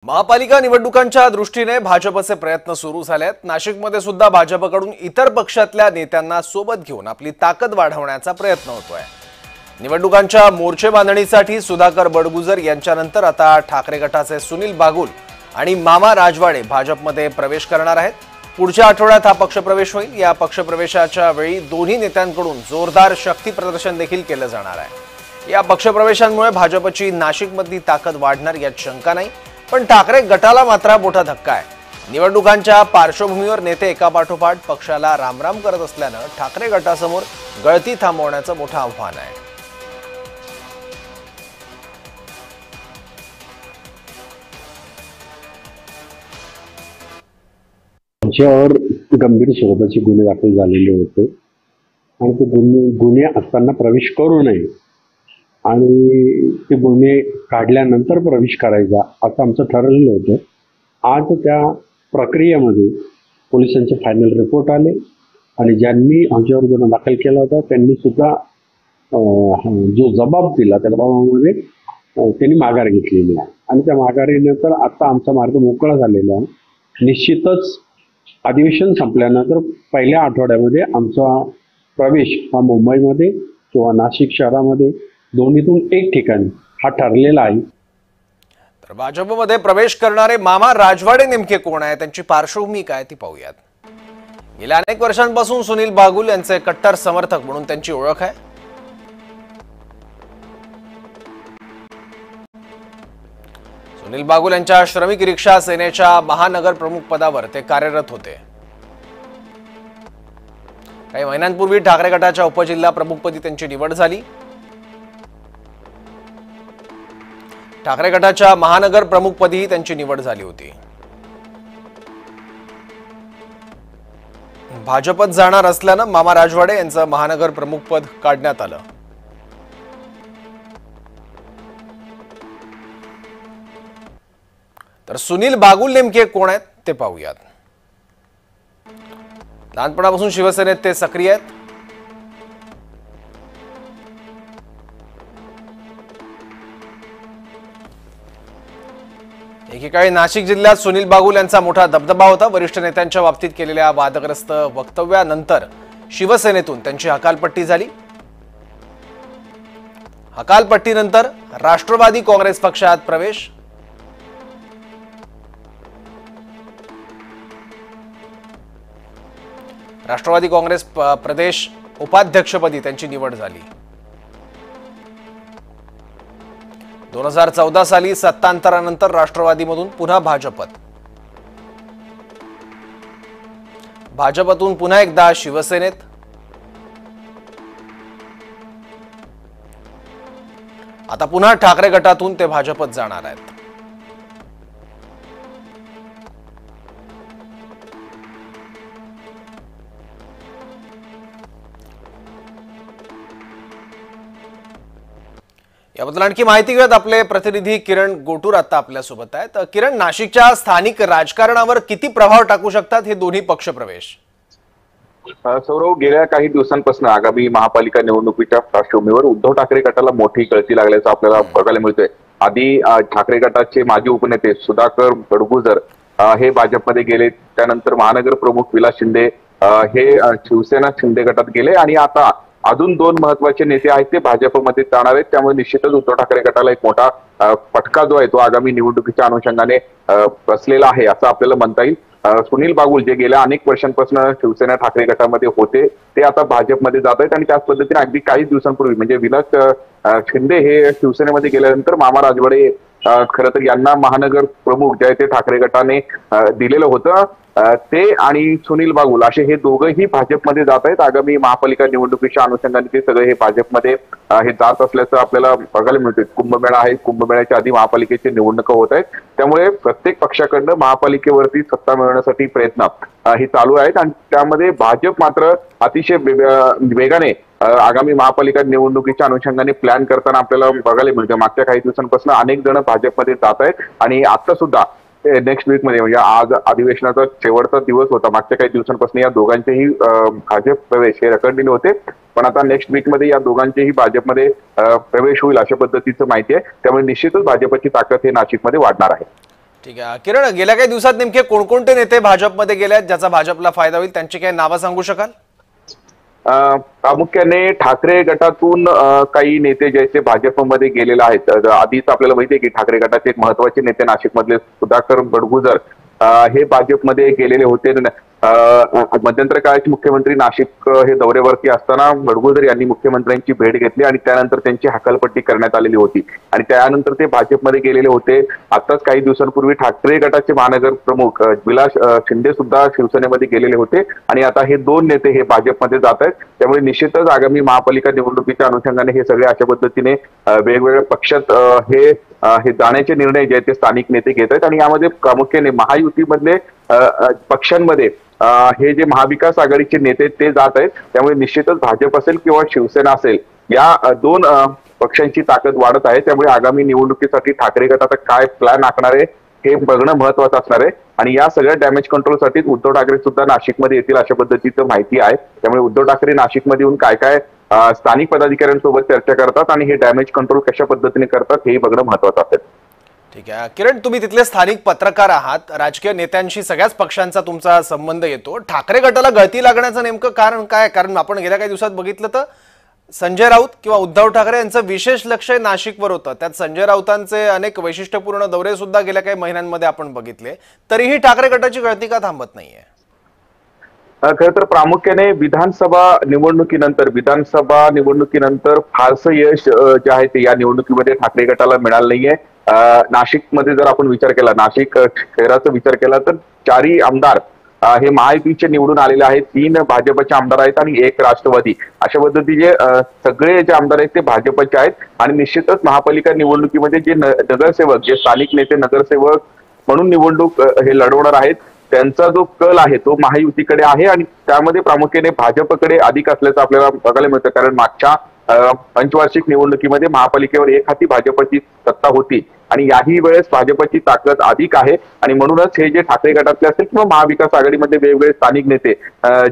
महापालिका निवडणुकांच्या दृष्टीने भाजपचे प्रयत्न सुरू झाले आहेत। नाशिकमध्ये सुद्धा भाजपकडून इतर पक्षातल्या नेत्यांना सोबत घेऊन आपली ताकद वाढवण्याचा प्रयत्न होतोय। निवडणुकांच्या मोर्चे बांधणीसाठी सुधाकर बडगुजर यांच्यानंतर आता ठाकरे गटाचे सुनील बागुल आणि मामा राजवाडे भाजपमध्ये प्रवेश करणार आहेत। पुढच्या आठवड्यात हा पक्षप्रवेश होईल। या पक्षप्रवेशाच्या वेळी दोन्ही नेत्यांकडून जोरदार शक्ती प्रदर्शन देखील केले जाणार आहे। या पक्षप्रवेशांमुळे भाजपची नाशिकमधली ताकद वाढणार यात शंका नाही, पण ठाकरे गटाला मात्र मोठा धक्का आहे। निवडणुकांच्या पार्श्वभूमीवर नेते एकापाठोपाठ पक्षाला रामराम करत असल्याने ठाकरे गटासमोर गळती थांबवण्याचं मोठं आव्हान आहे। आमच्यावर गंभीर स्वरूपाचे गुन्हे दाखल झालेले होते आणि ते गुन्हे असताना प्रवेश करू नये आणि ते गुन्हे काढल्यानंतर प्रवेश करायचा असं आमचं ठरलेलं होतं। आज त्या प्रक्रियेमध्ये पोलिसांचे फायनल रिपोर्ट आले आणि ज्यांनी आमच्यावर गुन्हा दाखल केला होता त्यांनी सुद्धा जो जबाब दिला त्या जबाबामध्ये त्यांनी माघार घेतलेली आहे आणि त्या माघारीनंतर आता आमचा मार्ग मोकळा झालेला आहे। निश्चितच अधिवेशन संपल्यानंतर पहिल्या आठवड्यामध्ये आमचा प्रवेश हा मुंबईमध्ये किंवा नाशिक शहरामध्ये दोन्हीतून एक ठिकाणी हा ठरलेला आहे। तर भाजपमध्ये प्रवेश करणारे मामा राजवाडे नेमके कोण आहे, त्यांची पार्श्वभूमी काय ती पाहूयात। गेल्या अनेक वर्षांपासून सुनील बागुल यांचे कट्टर समर्थक म्हणून त्यांची ओळख आहे। सुनील बागुल यांच्या श्रमिक रिक्षा सेनेच्या महानगर प्रमुख पदावर ते कार्यरत होते। काही महिन्यांपूर्वी ठाकरे गटाच्या उपजिल्हा प्रमुखपदी त्यांची निवड झाली। ठाकरे गटाच्या महानगर प्रमुखपदीही त्यांची निवड झाली होती। भाजपत जाणार असल्याने मामा राजवाडे यांचं महानगर प्रमुखपद काढण्यात आलं। तर सुनील बागुल नेमके कोण आहेत ते पाहूयात। लहानपणापासून शिवसेनेत ते सक्रिय आहेत। एकेकाळी नाशिक जिल्ह्यात सुनील बागुल यांचा मोठा दबदबा होता। वरिष्ठ नेत्यांच्या बाबतीत केलेल्या वादग्रस्त वक्तव्यानंतर शिवसेनेतून त्यांची हकालपट्टी झाली। हकालपट्टीनंतर राष्ट्रवादी काँग्रेस पक्षात प्रवेश। राष्ट्रवादी काँग्रेस प्रदेश उपाध्यक्षपदी त्यांची निवड झाली। 2014 साली सत्तांतरानंतर राष्ट्रवादीमधून पुन्हा भाजपतून पुन्हा एकदा शिवसेनेत। आता पुन्हा ठाकरे गटातून ते भाजपत जाणार आहेत। याबद्दल आणखी माहिती घेऊयात। आपले प्रतिनिधी किरण गोटूर आता आपल्या सोबत आहेत। किरण, नाशिकच्या स्थानिक राजकारणावर किती प्रभाव टाकू शकतात हे दोन्ही पक्षप्रवेश? सौरव, गेल्या काही दिवसांपासून आगामी महापालिका निवडणुकीच्या पार्श्वभूमीवर उद्धव ठाकरे गटाला मोठी गळती लागल्याचं आपल्याला बघायला मिळतोय। आधी ठाकरे गटाचे माजी उपनेते सुधाकर बडगुजर हे भाजपमध्ये गेले, त्यानंतर महानगर प्रमुख विलास शिंदे हे शिवसेना शिंदे गटात गेले आणि आता अजून दोन महत्वाचे नेते आहेत ते भाजपमध्ये जाणार आहेत। त्यामुळे निश्चितच उद्धव ठाकरे गटाला एक मोठा फटका जो आहे तो आगामी निवडणुकीच्या अनुषंगाने बसलेला आहे असं आपल्याला म्हणता येईल। सुनील बागुल जे गेल्या अनेक वर्षांपासून शिवसेना ठाकरे गटामध्ये होते ते आता भाजपमध्ये जात आहेत आणि त्याच पद्धतीने अगदी काही दिवसांपूर्वी म्हणजे विलास शिंदे हे शिवसेनेमध्ये गेल्यानंतर मामा राजवाडे खरं तर यांना महानगर प्रमुख जे आहे ते ठाकरे गटाने दिलेलं होतं ते आणि सुनील बागुल असे हे दोघंही भाजपमध्ये जात आहेत। आगामी महापालिका निवडणुकीच्या अनुषंगाने ते सगळे हे भाजपमध्ये हे जात असल्याचं आपल्याला बघायला मिळतंय। कुंभमेळा आहे, कुंभमेळ्याच्या आधी महापालिकेची निवडणुका होत आहेत, त्यामुळे प्रत्येक पक्षाकडनं महापालिकेवरती सत्ता मिळवण्यासाठी प्रयत्न हे चालू आहेत आणि त्यामध्ये भाजप मात्र अतिशय वेगाने आगामी महापालिका निवडणुकीच्या अनुषंगाने प्लॅन करताना आपल्याला बघायला मिळतं। मागच्या काही दिवसांपासून अनेक जण भाजपमध्ये जात आहेत आणि आता सुद्धा नेक्स्ट वीक मध्ये म्हणजे आज अधिवेशनाचा शेवटचा दिवस होता। मागच्या काही दिवसांपासून या दोघांचेही भाजप प्रवेश हे रखडलेले होते, पण आता नेक्स्ट वीक मध्ये या दोघांचेही भाजपमध्ये प्रवेश होईल अशा पद्धतीचं माहिती आहे। त्यामुळे निश्चितच भाजपची ताकद हे नाशिकमध्ये वाढणार आहे। ठीक आहे किरण, गेल्या काही दिवसात नेमके कोणकोणते नेते भाजपमध्ये गेले आहेत ज्याचा भाजपला फायदा होईल, त्यांची काही नावं सांगू शकाल? प्रामुख्याने ठाकरे गटातून काही नेते जे आहेत ते भाजपमध्ये गेलेले आहेत. आधीच आपल्याला माहिती आहे की ठाकरे गटाचे एक महत्वाचे नेते नाशिकमधले सुधाकर बडगुजर हे भाजपमध्ये गेलेले होते. मध्यंतर काळाचे मुख्यमंत्री नाशिक हे दौऱ्यावरती असताना बडगुजर यांनी मुख्यमंत्र्यांची भेट घेतली आणि त्यानंतर त्यांची हकालपट्टी करण्यात आलेली होती आणि त्यानंतर ते भाजपमध्ये गेलेले होते. आताच काही दिवसांपूर्वी ठाकरे गटाचे महानगर प्रमुख विलास शिंदे सुद्धा शिवसेनेमध्ये गेलेले होते आणि आता हे दोन नेते हे भाजपमध्ये जात आहेत. त्यामुळे निश्चितच आगामी महापालिका निवडणुकीच्या अनुषंगाने हे सगळे अशा पद्धतीने वेगवेगळ्या पक्षात हे जाण्याचे निर्णय जे आहेत ते स्थानिक नेते घेत आहेत आणि यामध्ये प्रामुख्याने महायुतीमधले पक्षांमध्ये हे जे महाविकास आघाडीचे नेते ते जात आहेत. त्यामुळे निश्चितच भाजप असेल किंवा शिवसेना असेल या दोन पक्षांची ताकद वाढत आहे. त्यामुळे आगामी निवडणुकीसाठी ठाकरे गट आता काय प्लॅन आखणार आहे हे बघणं महत्वाचं असणार आहे आणि या सगळ्या डॅमेज कंट्रोलसाठी उद्धव ठाकरे सुद्धा नाशिकमध्ये येतील अशा पद्धतीचं माहिती आहे. त्यामुळे उद्धव ठाकरे नाशिकमध्ये येऊन काय काय स्थानिक पदाधिकाऱ्यांसोबत चर्चा करतात आणि हे डॅमेज कंट्रोल कशा पद्धतीने करतात हे बघणं महत्वाचं असेल. ठीक आहे किरण, तुम्ही तिथले स्थानिक पत्रकार आहात, राजकीय नेत्यांशी सगळ्याच पक्षांचा तुमचा संबंध येतो. ठाकरे गटाला गळती लागण्याचं नेमकं कारण काय? कारण आपण गेल्या काही दिवसात बघितलं तर संजय राऊत किंवा उद्धव ठाकरे यांचं विशेष लक्ष नाशिकवर होतं. त्यात संजय राऊतांचे अनेक वैशिष्ट्यपूर्ण दौरे सुद्धा गेल्या काही महिन्यांमध्ये आपण बघितले, तरीही ठाकरे गटाची गळती का थांबत नाहीये? खरं तर प्रामुख्याने विधानसभा निवडणुकीनंतर फारसं यश जे आहे ते या निवडणुकीमध्ये ठाकरे गटाला मिळालं नाहीये. नाशिकमध्ये जर आपण विचार केला, नाशिक शहराचा विचार केला तर 4 आमदार हे महायुतीचे निवडून आलेले आहेत. 3 भाजपचे आमदार आहेत आणि 1 राष्ट्रवादी. अशा पद्धतीचे सगळे जे आमदार आहेत ते भाजपचे आहेत आणि निश्चितच महापालिका निवडणुकीमध्ये जे नगरसेवक, जे स्थानिक नेते नगरसेवक म्हणून निवडणूक हे लढवणार आहेत त्यांचा जो कल आहे तो महायुतीकडे आहे आणि त्यामध्ये प्रामुख्याने भाजपकडे अधिक असल्याचं आपल्याला बघायला मिळतं. कारण मागच्या पंचवार्षिक निवडणुकीमध्ये महापालिकेवर एक हाती भाजपची सत्ता होती आणि याही वेळेस भाजपची ताकद अधिक आहे आणि म्हणूनच हे जे ठाकरे गटातले असेल किंवा महाविकास आघाडीमध्ये वेगवेगळे स्थानिक नेते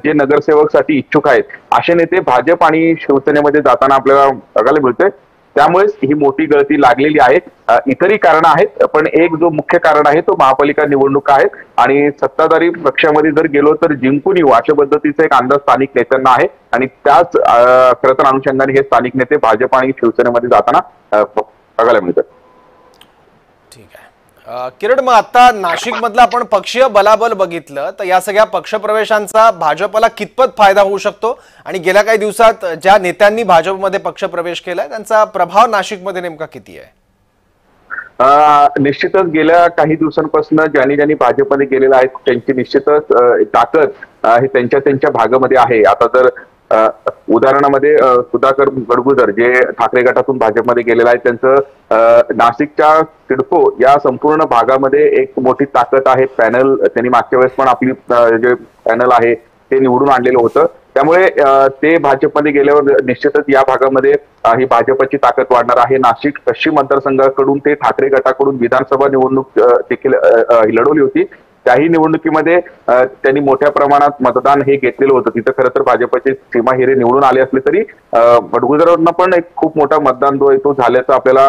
जे नगरसेवकसाठी इच्छुक आहेत असे नेते भाजप आणि शिवसेनेमध्ये जाताना आपल्याला बघायला मिळतंय. त्यामुळेच ही मोठी गळती लागलेली आहे. इतरही कारण आहेत पण एक जो मुख्य कारण आहे तो महापालिका निवडणुका आहेत आणि सत्ताधारी पक्षामध्ये जर गेलो तर जिंकून येऊ अशा पद्धतीचा एक अंदाज स्थानिक नेत्यांना आहे आणि त्याच खरं तर अनुषंगाने हे स्थानिक नेते भाजप आणि शिवसेनेमध्ये जाताना बघायला मिळतात. ठीक आहे किरण, मग आता नाशिक मधला आपण पक्षीय बलाबल बघितलं तर या सगळ्या पक्षप्रवेशांचा भाजपला कितपत फायदा होऊ शकतो आणि गेल्या काही दिवसात ज्या नेत्यांनी भाजपमध्ये पक्षप्रवेश केलाय त्यांचा प्रभाव नाशिकमध्ये नेमका किती आहे? निश्चितच गेल्या काही दिवसांपासून ज्यांनी भाजपमध्ये गेलेले आहेत त्यांची निश्चितच ताकद हे त्यांच्या भागामध्ये आहे. आता जर उदाहरणामध्ये सुधाकर बडगुजर जे ठाकरे गटातून भाजपमध्ये गेलेले आहेत त्यांचं नाशिकच्या सिडको या संपूर्ण भागामध्ये एक मोठी ताकद आहे. पॅनल त्यांनी मागच्या वेळेस पण आपली जे पॅनल आहे ते निवडून आणलेलं होतं. त्यामुळे ते भाजपमध्ये गेल्यावर निश्चितच या भागामध्ये ही भाजपची ताकद वाढणार आहे. नाशिक पश्चिम मतदारसंघाकडून ते ठाकरे गटाकडून विधानसभा निवडणूक देखील लढवली होती. त्याही निवडणुकीमध्ये त्यांनी मोठ्या प्रमाणात मतदान हे घेतलेलं होतं. तिथं खरं तर भाजपचे सीमा हिरे निवडून आले असले तरी बडगुजरांना पण एक खूप मोठा मतदान जो आहे तो झाल्याचं आपल्याला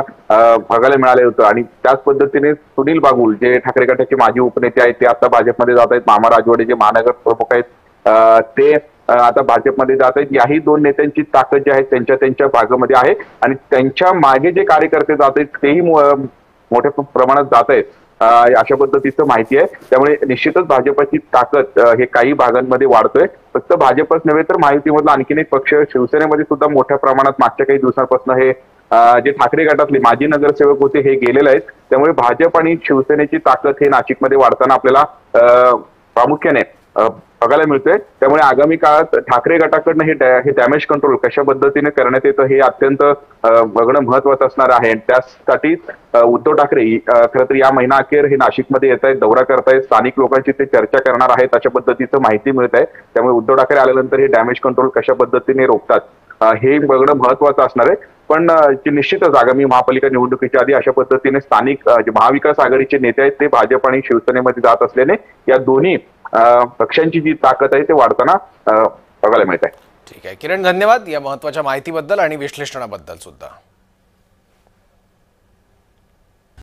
बघायला मिळालं होतं आणि त्याच पद्धतीने सुनील बागुल जे ठाकरे गटाचे माजी उपनेते आहेत ते आता भाजपमध्ये जात आहेत. मामा राजवाडे जे महानगर प्रमुख आहेत ते आता भाजपमध्ये जात आहेत. याही दोन नेत्यांची ताकद जी आहे त्यांच्या भागामध्ये आहे आणि त्यांच्या मागे जे कार्यकर्ते जात आहेत तेही मोठ्या प्रमाणात जात आहेत अशा पद्धतीचं माहिती आहे. त्यामुळे निश्चितच भाजपची ताकद हे काही भागांमध्ये वाढतोय. फक्त भाजपच नव्हे तर महायुतीमधला आणखीन एक पक्ष शिवसेनेमध्ये सुद्धा मोठ्या प्रमाणात मागच्या काही दिवसांपासून हे जे ठाकरे गटातले माजी नगरसेवक होते हे गेलेले आहेत. त्यामुळे भाजप आणि शिवसेनेची ताकद हे नाशिकमध्ये वाढताना आपल्याला प्रामुख्याने बघायला मिळतोय. त्यामुळे आगामी काळात ठाकरे गटाकडनं हे डॅमेज कंट्रोल कशा पद्धतीने करण्यात येतं हे अत्यंत बघणं महत्वाचं असणार आहे. त्यासाठी उद्धव ठाकरे खरं तर या महिना अखेर हे नाशिकमध्ये येत आहेत, दौरा करतायत, स्थानिक लोकांशी ते चर्चा करणार आहेत अशा पद्धतीचं माहिती मिळत आहे. त्यामुळे उद्धव ठाकरे आल्यानंतर हे डॅमेज कंट्रोल कशा पद्धतीने रोखतात हे बघणं महत्वाचं असणार आहे. पण निश्चितच आगामी महापालिका निवडणुकीच्या आधी अशा पद्धतीने स्थानिक जे महाविकास आघाडीचे नेते आहेत ते भाजप आणि शिवसेनेमध्ये जात असल्याने या दोन्ही पक्षांची जी ताकद आहे ते वाढताना बघायला मिळत आहे. ठीक आहे किरण, धन्यवाद या महत्त्वाच्या माहितीबद्दल आणि विश्लेषणाबद्दल सुद्धा.